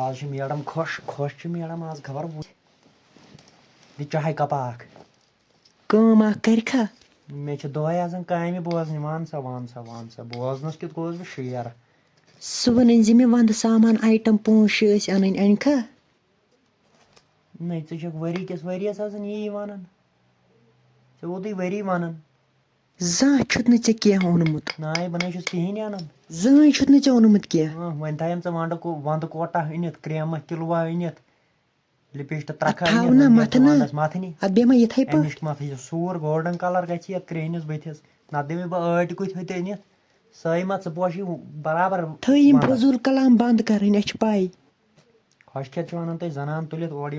आज छ मैडम खुश खुश छ मैडम आज खबर दि चाय कप आख कम करखा मे छ दोय आसान कामि बोजन वन सा बोजनस कित गोस बह शेर सुबह अनजि मे वंद सामान आइटम 5-6 अन अनखा नहीं चे वरी किस वरियस आसान यी वनन चे ओतुय वरी वनन जान छुत न चे के ओनमुत नाय बने छुस किहिन अनन जान छुत न चे ओनमुत के वन थायम चे वंद कोटा अनित क्रेम किलवा अनित लिपिस्ट त्रखा थावना मथना वंदस मथनी अब बेमा यथै प अमिश मथ सूर गोल्डन कलर गछ ये क्रेनिस बथिस न दिमे ब आट कुछ होते अनित सही मत पोशी बराबर थयिम फजूल कलाम बंद करन अछ पाई खुश खेत वन तुम जनान तुलित ओर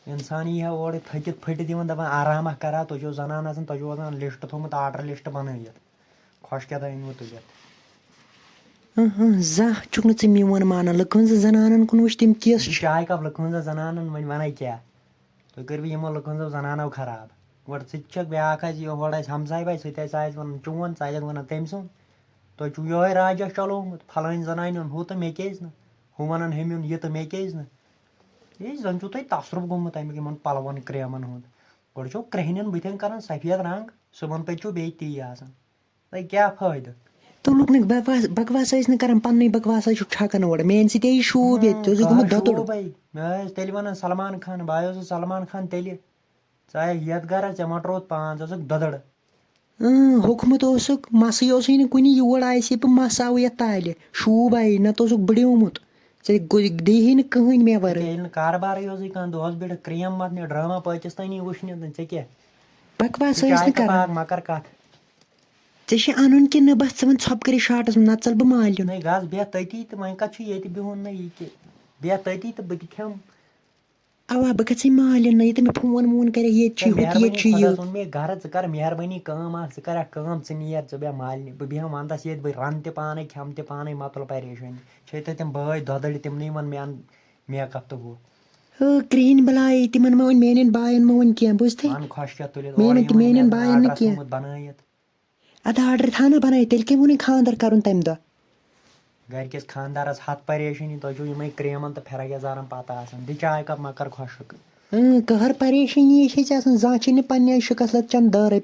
इंसान यह और थकित फटित दपान आराम करा तुझो जनान आसान तुझो आसान लिस्ट थोमुत आर्डर लिस्ट बनइत खुश खेत अनमु तुलित जा चुक न चे मियोन माना लखन जनानन कुन वच तिम केस चाय कप लखन जनानन वन वन क्या तुम कर यमो लखन जनानो खराब गोड चक ब्याख योर हमसाय भाई सत वन चोन च वन तम सुन तुम चु ये राजा चलोमुत फलान जनान हु तो मे केज न हु वन हमिन यह तो मे केज न ये जन चु तुम तसरुफ गोमुत अमिक इन पलवन क्रेमन हुंद गोड छो क्रेहन बुथन कर सफेद रंग सुबह पे बे ती आसान तुम क्या फायदा तुम लोग बकवास न कर पन्नी बकवास छकन ओर मेन सत शूब ये गोमुत दतुड़ भाई मैं तेल वन सलमान खान बाय सलमान खान तेल चाहे यथ गर चे मटरोत पान ददड़ होखमुत मसई न कुन योर आस मस आव ये ताल शूब आई न तो बड़ोमुत दीही न कहन मे वर कारबार कह दोस बिठ क्रीम मथने ड्रामा पाकिस्तानी वुचन चे क्या बकवास चाय न कर मकर कथ ऐसे अन कि न बस वन छपकर शार्टस न चल बह मालिन नहीं गस बेह तती तो वह कत बिहुन ना यह बेह तती तो बह खेम अवा बह गई मालिन न ये मे फोन वोन कर ये मेहरबानी खुदा सुन मे घर कर मेहरबानी कम ज कर नीर ज बेह मालिन बह बेह वंदस ये बह रन पाने खेम पाने मतल परेशानी छे तम बय ददड़ तिमन वन मे मेकअप तो वो क्रीन बलाय तिमन मे वन मेन बायन मे वन क्या बुझते वन खुश तुलित मेन बायन न क्या बनायत अद आर्डर थाना बनाई तेल क्या वो खानदार कर तम दह घर किस खानदारस हथ परेशानी तुम यम क्रेमन तो फिर यजारन पता दि चाय कप मकर खुश कहर परेशानी जा पन्ने शिकस चंद 10 रपी